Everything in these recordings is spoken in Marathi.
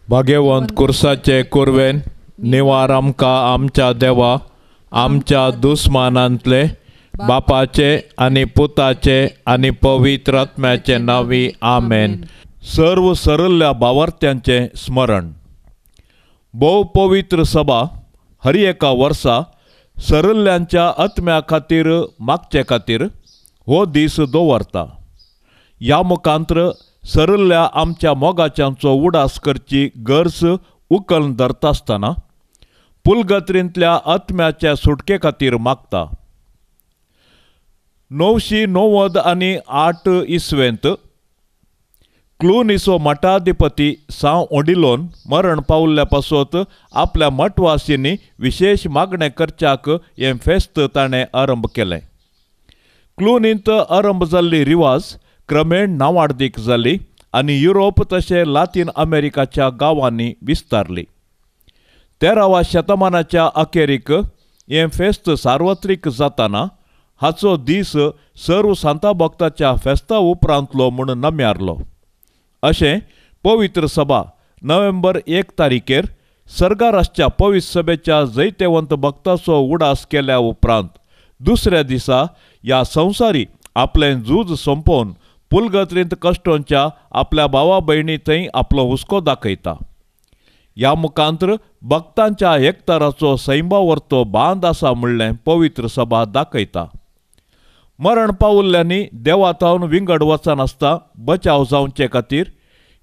भाग्यवंत कुर्साचे कुरवेन निवार आमकां आमच्या देवा आमच्या दुस्मानांतले बापाचे आनी पुताचे आनी पवित्र आत्म्याचे नावी आमेन। सर्व सरल्ल्या भावार्थ्यांचे स्मरण। भोव पवित्र सभा हर एका वर्सा सरल्ल्यांच्या आत्म्या खातीर मागचे खातीर हो दीस दवरता। ह्या मुखांत्र सरल्ल्या आमच्या मोगाच्यांचो उडास करची गरज उखलून धरता आसतना पुलगत्रींतल्या आत्म्याच्या सुटके खातीर मागता। 998 इसवेंत क्लूनिसो मठाधिपती सांव ओडिलोन मरण पावल्ल्या पासत आपल्या मठवासींनी विशेष मागणे करच्याक हें फेस्त ताणें आरंभ केलें। क्लूनींत आरंभ जाल्ली रिवाज क्रमेण नांवाडदीक जाली आनी युरोप तशें लातीन अमेरिकाच्या गांवांनी विस्तारली। 13व्या शतमानाच्या अखेरीक हें फेस्त सार्वत्रिक जाताना हाचो दीस सर्व सांता भक्ताच्या फेस्ता उपरांतलो म्हूण नम्यारलो। अशें पवित्र सभा नोव्हेंबर 1 तारीखेर सर्गारासच्या पवित्र सभेच्या जैतेवंत भक्ताचो उडास केल्या उपरांत दुसऱ्या दिसा ह्या संवसारी आपलें झूज संपोवन पुलगत्रींत कश्टोंच्या आपल्या भावा भयणी थंय आपलो हुस्को दाखयता। ह्या मुखांत्र भक्तांच्या एकताराचो सैंबावर्तो बांद आसा म्हणलें पवित्र सभा दाखयता। मरण पावल्ल्यांनी देवातावन विंगड वचनासता बचाव जावचे खातीर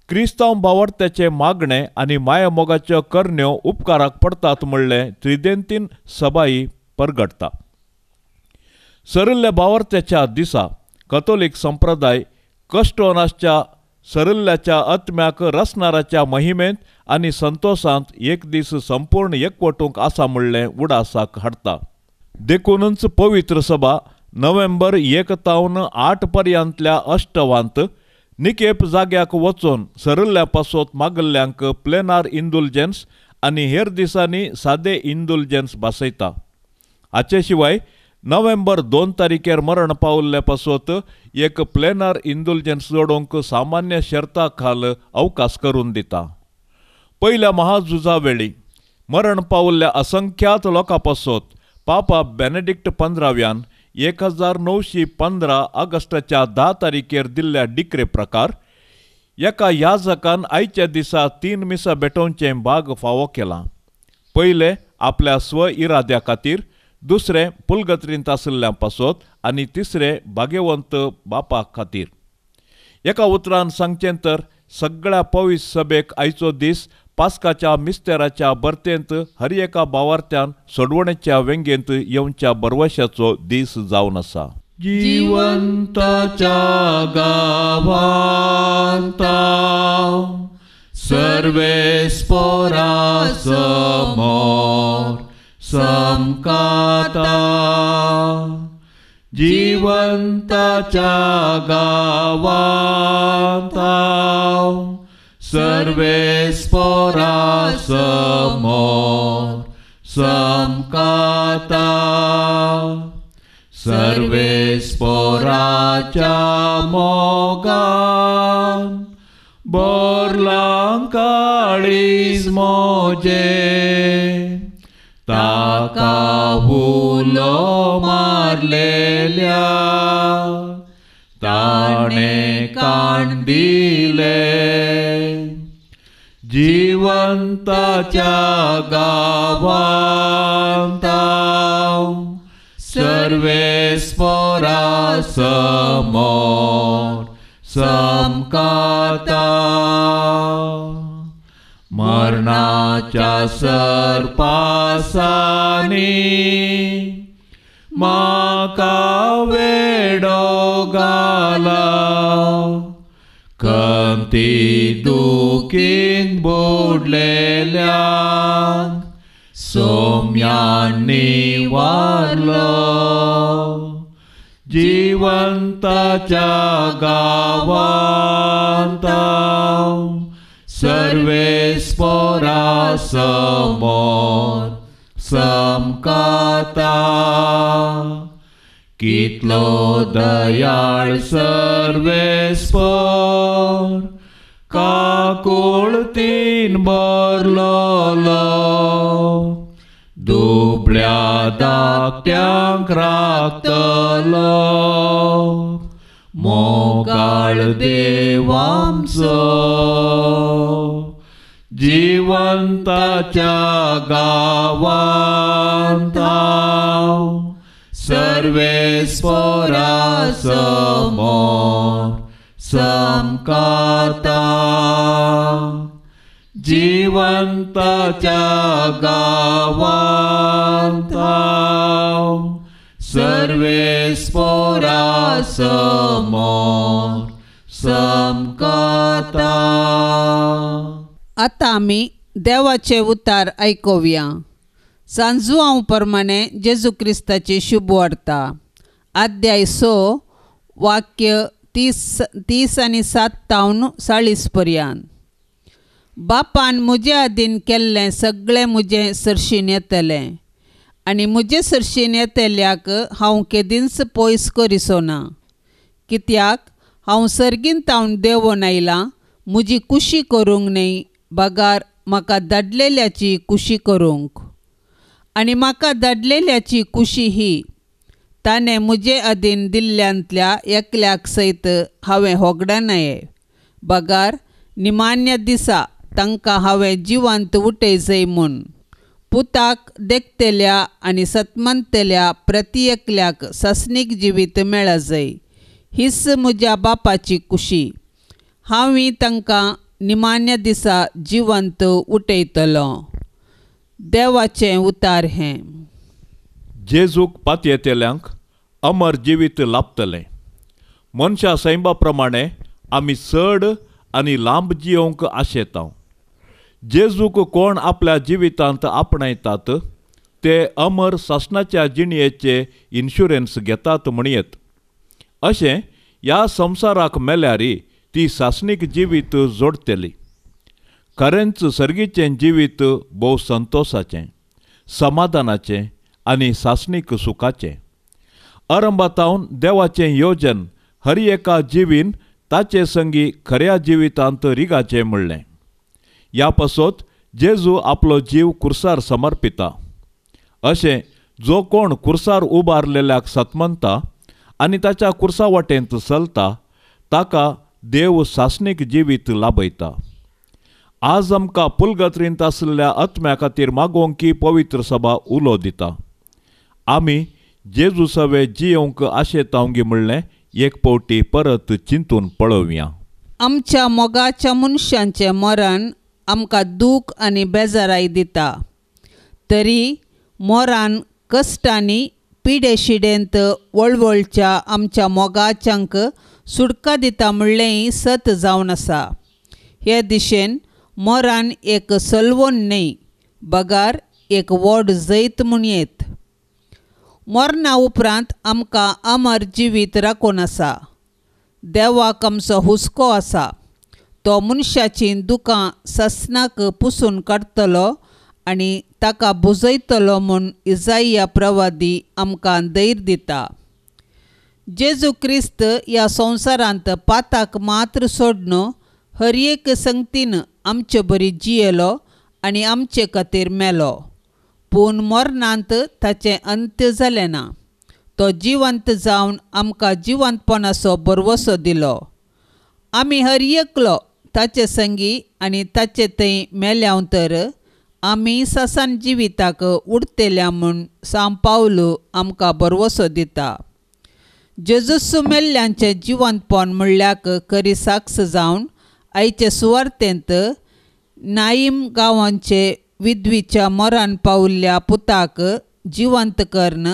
क्रिस्तांव भावार्थ्याचे मागणे आनी मायेमोगाच्यो करण्यो उपकाराक पडटात म्हणलें त्रिदेंतीन सभाई परगटता। सरल्ल्या भावार्थ्याच्या दिसा कथोलीक संप्रदाय कश्टोनासच्या सरल्ल्याच्या आत्म्याक रसनाराच्या महिमेंत आनी संतोषांत एक दीस संपूर्ण एकवटूंक आसा म्हणलें उडासाक हाडटा। देखूनच पवित्र सभा नोव्हेंबर 1 तावन 8 पर्यंतल्या अष्टवांत निकेप जाग्याक वचून सरल्ल्या पासत मागल्ल्यांक प्लेनार इंडुलजन्स आनी हेर दिसांनी सादे इंडुलजन्स बसयता। हाचे शिवाय नोव्हेंबर 2 तारीखेर मरण पावल्ल्या पासत एक प्लेनार इंडुलजन्स जोडूंक सामान्य शर्ता खाल अवकाश करून दिता। पयल्या महाझुजा वेळी मरण पावल्ल्या असंख्यात लोकां पासत पापा बेनेडिक्ट 15व्यान 1915 ऑगस्टाच्या 10 तारीखेर दिल्ल्या डिक्रे प्रकार एका याजकान आयच्या दिसा 3 मिसां भेटोवचे भाग फावो केला। पयले आपल्या स्व इराद्या खातीर, दुसरे पुलगत्रींत आशिल्ल्यां पासत आनी तिसरे भाग्यवंत बापा खातीर। एका उतरान सांगचें तर सगळ्या पवित्र सभेक आयचो दीस पास्काच्या मिस्तेराच्या बर्तेंत हर एका भावार्थ्यान सोडवणेच्या वेंगेंत येवच्या बरवशाचो दीस जावन आसा। जिवंताच्या गावांता सर्वेस्पोरा समोर समकाता, जिवंताच्या गावांता सर्वेस्पोरा समोर समकाता, सर्वेस्पोराच्या मोगान बोरलां काळीज मोजे, ताका हुलो मारलेल्या ताणे काण दिले, जिवंताच्या गावांता सर्वेस्पोरा समोर समकाता, मरणाच्या सर्पासानी म्हाका वेडो घाला, कंती दुखीन बुडलेल्यान सोम्यांनी वारलो, जिवंताच्या गावांता सर्वेस्पोरा समोर समकाता, कितलो दयाळ सर्वेस्पोर काकुळतीन भरलोलो दुबळ्या धाकट्यांक राखतलो मोगाळ देव आमचो जिवंताच्या गावांत हांव सर्वेस्परा समोर समकाता जिवंताच्या गावांत हांव सर्वेस्परा समोर समकाता. आता आमी देवाचे उतार आयकुया. सांजुआंव प्रमाणे जेजू क्रिस्ताची शुभ वार्ता अध्याय 6 वाक्य 30 आनी 7 पर्यंत. बापान मुजे आदीन केल्लें सगळें मुजे सरशीन येतलें आनी मुजे सरशीन येतेल्याक हांव केदींच पयस करिसो ना. कित्याक हांव सर्गीन तावन देंवोन आयलां मुजी कुशी करूंक न्ही बगार म्हाका धाडलेल्याची कुशी करूंक. आनी म्हाका धाडलेल्याची कुशी ही ताणें मुजे आदीन दिल्ल्यांतल्या एकल्याक सयत हांवें होगडानाये बगार निमान्य दिसा तांकां हांवें जिवंत उठयजय म्हूण. पुताक देखतेल्या आनी सतमंतल्या प्रत्येकल्याक सस्नीक जिवीत मेळजय हीच म्हज्या बापाची कुशी. हांव तांकां निमान्य दिसा जिवंत उठयतलो. देवाचें उतार हें. जेजूक पातयेतेल्यांक अमर जिवीत लाभतलें. मनशा सैमा प्रमाणे आमी चड आनी लांब जियोंक आशेतांव. जेजूक कोण आपल्या जिवितांत आपणायतात ते अमर सासणाच्या जिणयेचे इन्शुरन्स घेतात म्हणयत. अशें ह्या संवसाराक मेल्यारी ती सासणीक जिवीत जोडतली. खरेंच सर्गीचें जिवीत भोव संतोशाचें, समाधानाचें आनी सासणीक सुखाचें. अरंभातावन देवाचें योजन हर एका जिवीन ताचे संगी खऱ्या जिवितांत रिगाचें म्हणलें. ह्या पासत जेजू आपलो जीव कुर्सार समर्पिता. अशें जो कोण कुर्सार उबारलेल्याक सतमंता आनी ताच्या कुर्सा वाटेंत चलता ताका देव सासणीक जिवीत लाभयता. आज आमकां पुलगत्रींत आसलेल्या आत्म्या खातीर मागोवंक की पवित्र सभा उलो दिता. आमी जेजू सवे जियोंक आशेतांगी म्हणलें एक पावटी परत चिंतून पळोवया. आमच्या मोगाच्या मनशांचें मरण आमकां दूख आनी बेजाराय दिता. तरी मोरान कश्टांनी पिडेशिडेंत वळवळच्या आमच्या मोगाच्यांक सुटका दिता म्हणलेंय सत जावन आसा. हे दिशेन मोरान एक सलवोन न्हय बगार एक व्हड जैत म्हूण येत. मरणा उपरांत आमकां अमर जिवीत राखून आसा. देवाक आमचो हुस्को आसा. तो मनशाचीं दुखां ससनाक पुसून काडटलो आनी ताका बुजयतलो म्हूण इजाइया प्रवादी आमकां धैर्य दिता. जेजू क्रिस्त ह्या संवसारांत पाताक मात्र सोडून हर एक संगतीन आमचे बरी जियेलो आनी आमचे खातीर मेलो. पूण मरणांत ताचें अंत्य जालें ना. तो जिवंत जावन आमकां जिवंतपणाचो बरवसो दिलो. आमी हर एकलो ताचे संगी आनी ताचे थंय मेल्याव तर आमी सासान जिविताक उरतेल्या म्हूण सांव पावलो आमकां बरवसो दिता. जेजूस मेल्ल्यांचें जिवंतपण म्हणल्याक खरी साक्ष जावन आयचे सुवार्तेंत नाईम गांवांचे विधवीच्या मरण पावल्ल्या पुताक जिवंत करून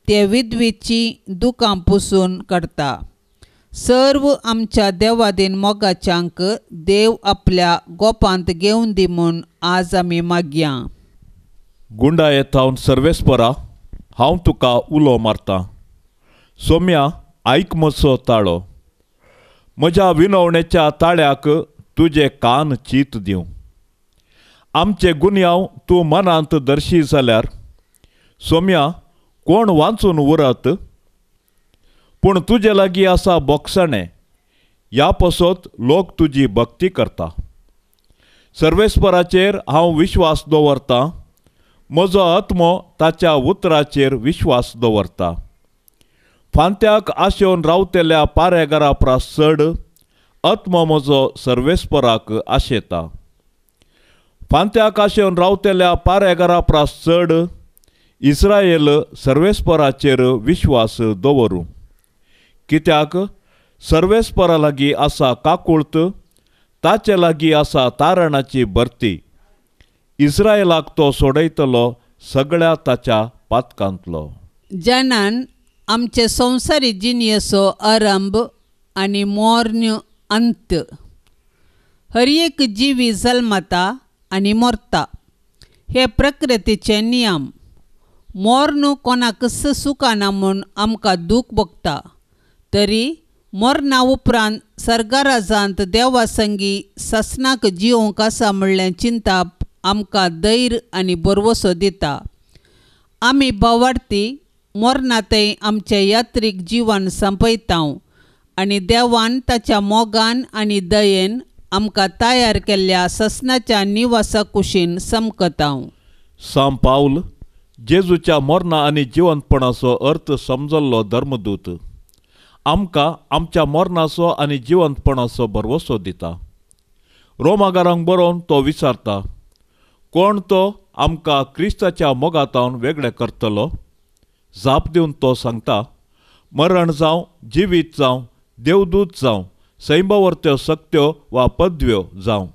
ते विधवीची दुखां पुसून काडटा. सर्व आमच्या देवादीन मोगाच्यांक देव आपल्या गोपांत घेवन दी म्हूण आज आमी मागया. गुंडा येतावन सर्वेस्परा हांव तुका उलो मारतां. सोम्या आयक म्हजो ताळो. म्हज्या विनवणेच्या ताळ्याक तुजे कान चीत दिवं. आमचे गुन्यांव तूं मनांत दर्शी जाल्यार सोम्या कोण वाचून उरत. पूण तुजे लागीं आसा बोगसणें ह्या पासत लोक तुजी भक्ती करता. सर्वेस्पराचेर हांव विश्वास दवरतां, म्हजो आत्मो ताच्या उतराचेर विश्वास दवरता. फांत्याक आशेवन रावतेल्या पारेगारा परस चड आत्मो म्हजो सर्वेस्पराक आशेता. फांत्याक आशेवन रावतेल्या पारेगारा परस चड इस्रायल सर्वेस्पराचेर विश्वास दवरूं. कित्याक सर्वेस्परा लागीं आसा काकुळत, ताचे लागीं आसा तारणाची भरती. इस्रायलाक तो सोडयतलो सगळ्या ताच्या पातकांतलो. जेन्नान आमचे संवसारी जिणयेचो आरंभ आनी मोर्न अंत. हर एक जिवी जल्मता आनी मरता, हे प्रकृतीचे नियम. मोर्न कोणाकच सुखाना म्हूण आमकां दूख भोगता. तरी मरणा उपरांत सर्गराजांत देवा संगी ससनाक जिवंक आसा म्हणलें चिंतप आमकां धैर्य आनी बरवसो दिता. आमी भोंवडती मरणांतय आमचें यात्रीक जिवन संपयतांव आनी देवान ताच्या मोगान आनी दयेन आमकां तयार केल्ल्या ससनाच्या निवासा कुशीन समकतांव. सांत पावल जेजूच्या मरणा आनी जिवंतपणाचो अर्थ समजल्लो धर्मदूत आमकां आमच्या मरणाचो आनी जिवंतपणाचो भरवसो दिता. रोमाकारांक बरोवन तो विचारता, कोण तो आमकां क्रिस्ताच्या मोगातावन वेगळे करतलो? जाप दिवन तो सांगता, मरण जावं, जिवीत जावं, देवदूत जावं, सैंबवर्त्यो सक्त्यो वा पदव्यो जावं,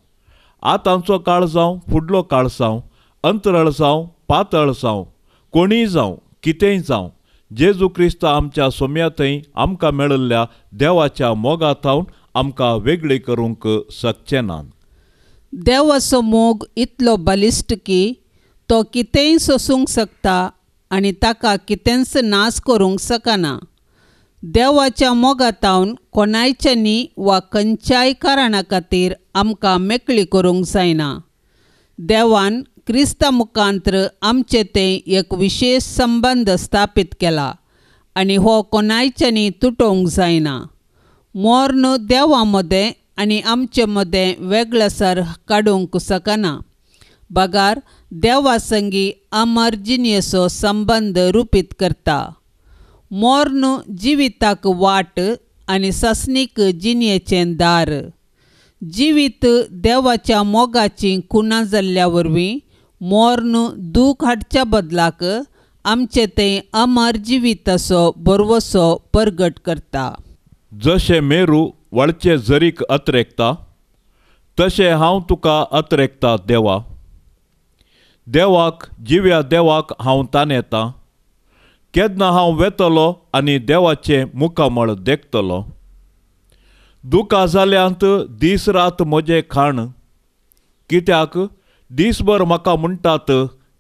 आतांचो काळ जावं, फुडलो काळ जावं, अंतराळ जावं, पातळ जावं, कोणीय जावं, कितेंय जावं, जेजू क्रिस्त आमच्या सोम्यातय आमकां मेळिल्ल्या देवाच्या मोगातावन आमकां वेगळी करूंक शकचे नात. देवाचो मोग इतलो बलिश्ट की तो कितेंय सोसूंक शकता आनी ताका कितेंच नाश करूंक शकना. देवाच्या मोगातावन कोणायच्यानी वा खंयच्याय कारणा खातीर आमकां मेकळी करूंक जायना. देवान क्रिस्ता मुखांतर आमचे ते एक विशेष संबंध स्थापीत केला आनी हो कोणायच्यानी तुटोवंक जायना. मोर्न देवा मदें आनी आमचे मदें वेगळेसर काडूंक शकना. बगार देवा संगी अमर जिणयेचो संबंध रुपीत करता. मोर्न जिविताक वाट आनी ससनीक जिणयेचें दार. जिवीत देवाच्या मोगाची खुणा जाल्ल्या वरवीं मोर्न दूख हाडच्या बदलाक आमचे ते अमर जिविताचो बरवसो परगट करता. जशें मेरू वळचे झरीक अत्रेकता, तशें हांव तुका अत्रेकता देवा. देवाक, जिव्या देवाक हांव तानेतां. केन्ना हांव वेतलो आनी देवाचें मुखामळ देखतलो. दुकां जाल्यांत दीस रात म्हजें खाण. कित्याक दिसभर म्हाका म्हणटात,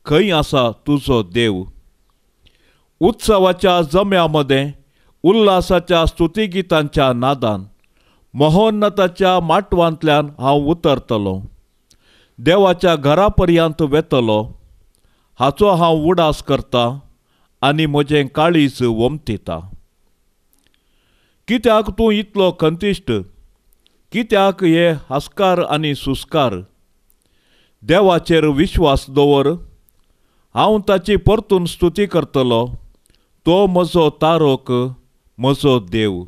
खंय आसा तुजो देव? उत्सवाच्या जम्या मदें, उल्हासाच्या स्तुतिगितांच्या नादान, महोन्नताच्या माटवांतल्यान हांव उतरतलों. देवाच्या घरा पर्यंत वेतलो. हाचो हांव उडास करतां आनी म्हजें काळीज वमतीता. कित्याक तूं इतलो खंतिश्ट? कित्याक हे हास्कार आनी सुस्कार? देवाचेर विश्वास दवर. हांव ताची परतून स्तुती करतलो. तो म्हजो तारोक, म्हजो देव.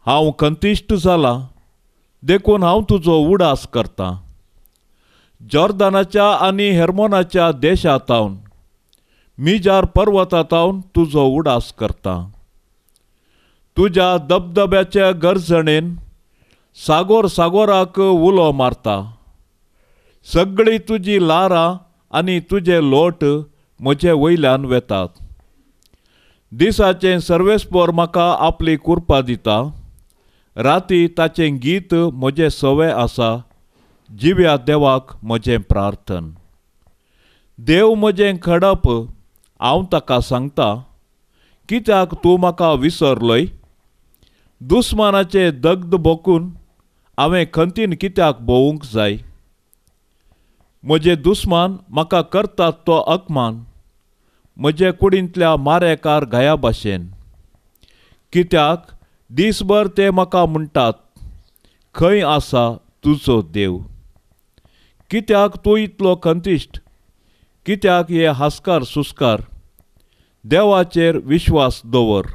हांव खंतिश्ट जाला, देखून हांव तुजो उडास करतां. जॉर्दानाच्या आनी हेर्मोनाच्या देशांतावन, मिजार पर्वतांतावन तुजो उडास करतां. तुज्या दबदब्याच्या गर्जणेन सागोराक उलो मारता. सगळी तुजी लारां आनी तुजे लोट म्हजे वयल्यान वेतात. दिसाचें सर्वेस्पर म्हाका आपली कुरपा दिता. राती ताचें गीत म्हजें सवय आसा. जिव्या देवाक म्हजें प्रार्थन. देव म्हजें खडप, हांव ताका सांगता. कित्याक तूं म्हाका विसरलोय? दुस्मानाचे दगद भोगून हांवें खंतीन कित्याक भोवूंक जाय? म्हजे दुस्मान म्हाका करतात तो अपमान, म्हजे कुडींतल्या मारेकार गाया भाशेन. कित्याक दिसभर ते म्हाका म्हणटात, खंय आसा तुजो देव? कित्याक तूं इतलो खंतिश्ट? कित्याक हे हास्कार सुस्कार? देवाचेर विश्वास दवर.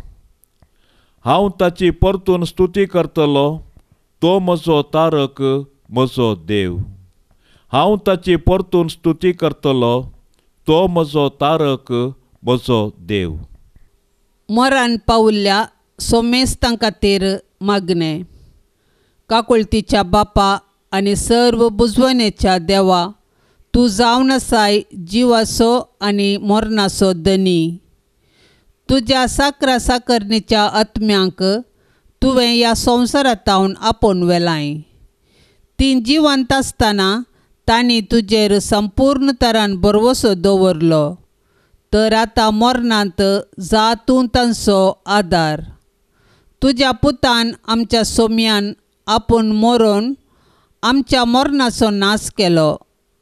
हांव ताची परतून स्तुती करतलो, तो म्हजो तारक, म्हजो देव. हांव ताची परतून स्तुती करतलो, तो म्हजो तारक, म्हजो देव. मरण पावल्ल्या सोमेस्तां खातीर मागणें. काकुळतीच्या बापा आनी सर्व बुजवणेच्या देवा, तूं जावन आसाय जिवाचो आनी मरणाचो धनी. तुज्या साकरा साकरणीच्या आत्म्यांक तुवें ह्या संवसारांतावन आपोवन व्हेलाय. तीं जिवंत आसतना तांणी तुजेर संपूर्ण तरान भरवोसो दवरलो, तर आतां मरणांत जा तूं तांचो आदार. तुज्या पुतान आमच्या सोम्यान आपूण मरोवन आमच्या मरणाचो नाश केलो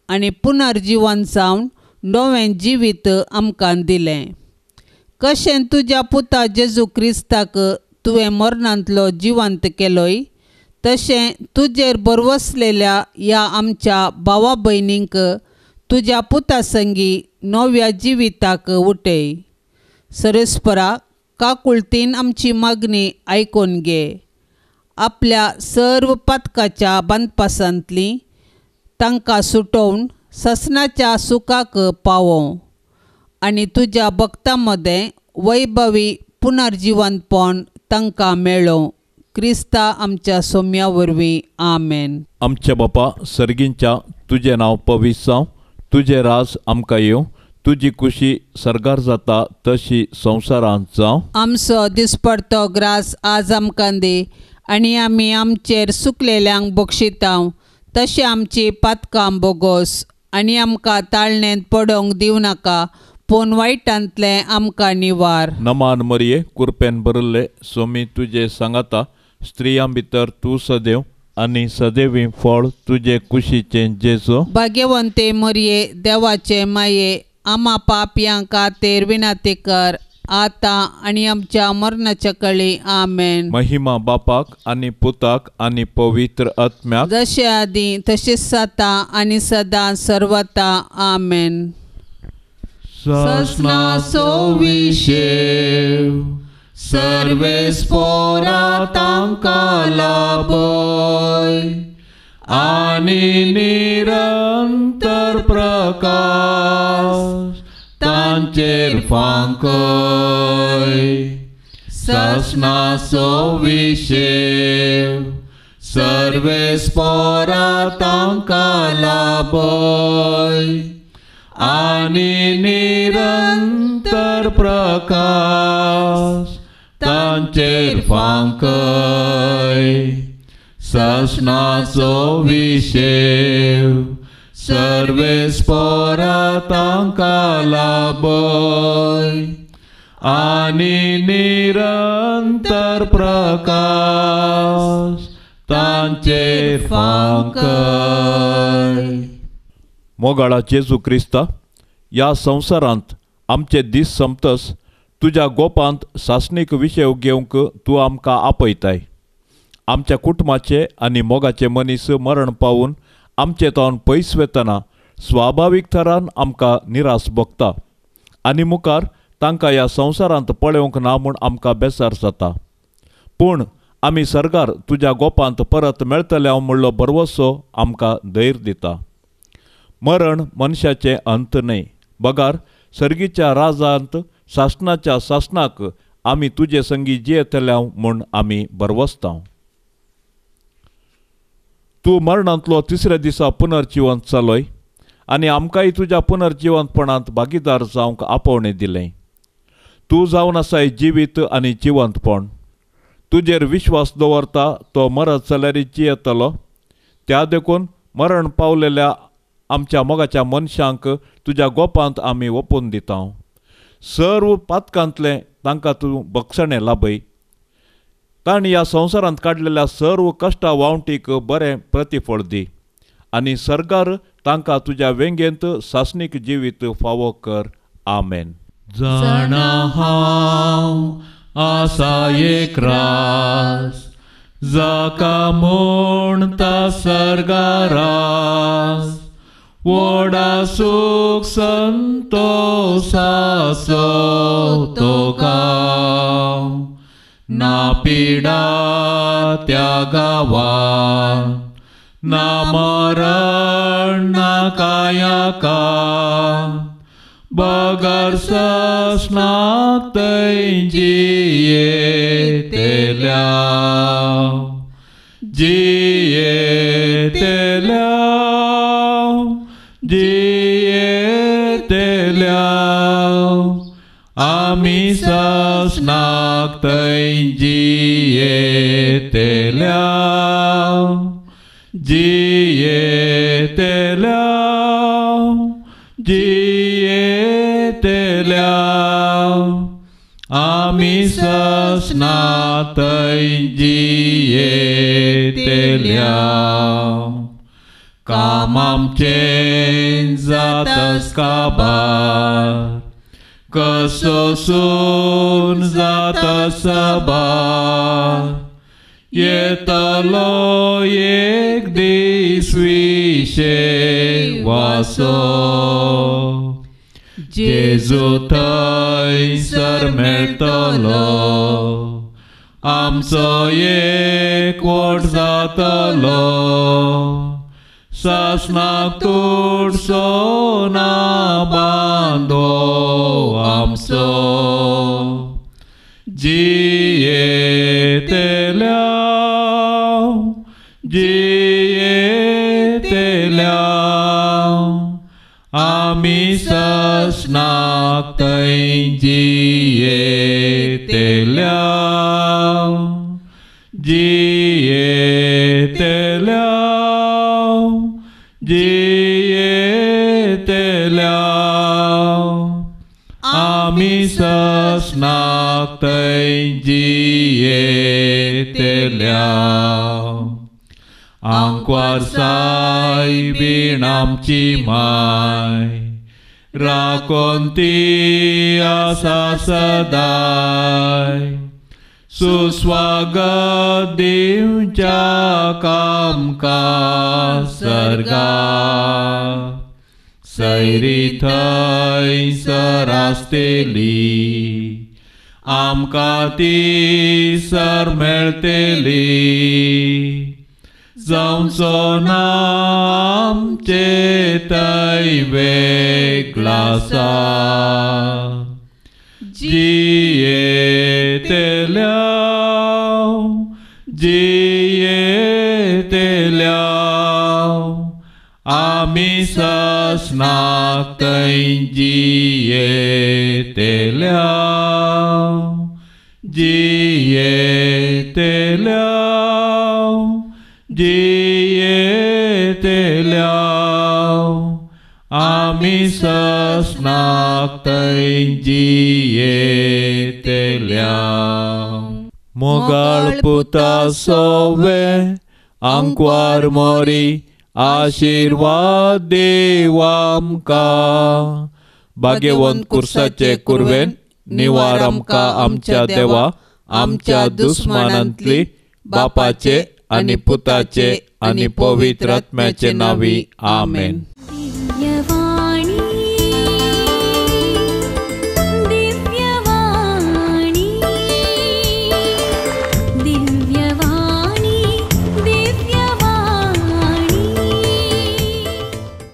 आनी पुनर्जिवन जावन नवें जिवीत आमकां दिलें. कशें तुज्या पुता जेजू क्रिस्ताक तुवें मरणांतलो जिवंत केलोय, तशें तुजेर बरवसलेल्या ह्या आमच्या भावा भयणींक तुज्या पुता संगी नव्या जिविताक उठय. सरस्परा, काकुळतीन आमची मागणी आयकून घे. आपल्या सर्व पातकाच्या बांदपासांतलीं तांकां सुटोवन ससनाच्या सुखाक पावो आनी तुज्या भक्तां मदें वैभवी पुनर्जिवंतपण तांकां मेळो. क्रिस्ता आमच्या सोम्या वरवीं. आमेन. आमचे बापा सर्गींच्या, तुजें नांव पवित्र जावं. तुजें राज आमकां येवं. तुजी कुशी सरगार जाता तशी संवसारांत जावं. आमचो दिसपडतो ग्रास आज आमकां दी, आनी आमी आमचेर सुकलेल्यांक बक्षितांव तशें आमची पातकां बोगोस. आनी आमकां ताळणेंत पडोवंक दिवं नाका, पूण वायटांतलें आमकां निवार. नमान मरिये, कुरपेन भरिल्ले, सोमी तुजे सांगाता. स्त्रियां भितर तूं सदैव आनी सदैवी फळ तुजे कुशीचें जेजो. भाग्यवंते मरिये, देवाचे माये, आमा पापयां खातीर विनाती कर, आतां आनी आमच्या मरणाच्या कळी. आमेन. महिमा बापाक आनी पुताक आनी पवित्र आत्म्याक, जशें आदीं तशेंच जाता आनी सदां सर्वता. आमेन. ससनाचो विशेव सर्वेस पोरा तांकां लाभय, आनी निरंतर प्रकाश तांचेर फांकय. ससनाचो विशेव सर्वेस पोरा तांकां लाभय, आनी निरंतर प्रकाश तांचेर फांकय. ससनाचो विशेव सर्वेस पोरा तांकां लाभय, आनी निरंतर प्रकाश तांचेर फांकय. मोगाळा जेजू क्रिस्ता, ह्या संवसारांत आमचे दीस संपतस तुज्या गोपांत सासणीक विशय घेवंक तूं आमकां आपयताय. आमच्या कुटुंबाचे आनी मोगाचे मनीस मरण पावून आमचे तोंड पयस वेतना स्वाभावीक तरान आमकां निराश भोगता आनी मुखार तांकां ह्या संवसारांत पळोवंक ना म्हूण आमकां बेजार जाता. पूण आमी सरगार तुज्या गोपांत परत मेळटले म्हणलो भरवोसो आमकां धैर्य दिता. मरण मनशाचें अंत न्हय. बगार सर्गीच्या राजांत सासणाच्या सासणाक आमी तुजे संगी जियेतल्या म्हूण आमी बरवसता. तूं मरणांतलो तिसऱ्या दिसा पुनर्जिवंत जालोय आनी आमकांय तुज्या पुनर्जिवंतपणांत भागीदार जावंक आपोवणें दिलें. तूं जावन आसाय जिवीत आनी जिवंतपण. तुजेर विश्वास दवरता तो मरत जाल्यार जियेतलो. त्या देखून मरण पावलेल्या आमच्या मोगाच्या मनशांक तुज्या गोपांत आमी ओपून दिता. सर्व पातकांतलें तांकां तूं बक्षणें लाभय. तांणी ह्या संवसारांत काडलेल्या सर्व कश्टा वावटीक बरें प्रतिफळ दी आनी सरगार तांकां तुज्या वेंगेंत सासणीक जिवीत फावो कर. आमेन. जाणा हांव असा एक रास जाका म्हणटा सर्गारास व्हडा सुख संतोषाचो तो गांव ना पिडा त्या गांवांत ना मरण ना कायाका बगर ससनाक थंय जियेतेल्या आमी ससनाक थंय जियेतेल्या आमी ससनाक थंय जियेतेल्या काम आमचें जाताच काबार कसो सून जाता साबार येतलो एक दीस विशेवासो जेजू थंयसर मेळटलो आमचो एकवट जातलो ससनाक तुडसो ना बांदो आमचो जियेतेल्या आमी ससनाक थंय जियेतेल्या आमी ससनाक थंय जियेतेल्या आंकवार सायबीण आमची माय राखोन ती आसा सदाय सुस्वागत दिवच्या आमकां सर्गाक सैरी थंयसर आसतेली आमकां ती सर मेळटली जावचो ना आमचे थंय वेगळा आसा जियेतेल्या आमी ससनाक थंय जियेतेल्या आमी ससनाक थंय जियेतेल्या मोगाळ पुता सोवे आंकवार मोरी आशीर्वाद देव आमकां भाग्यवंत कुर्साचे कुरवेन निवार आमकां आमच्या देवा आमच्या दुस्मानांतली बापाचे आनी पुताचे आनी पवित्र आत्म्याचे नावी आमेन.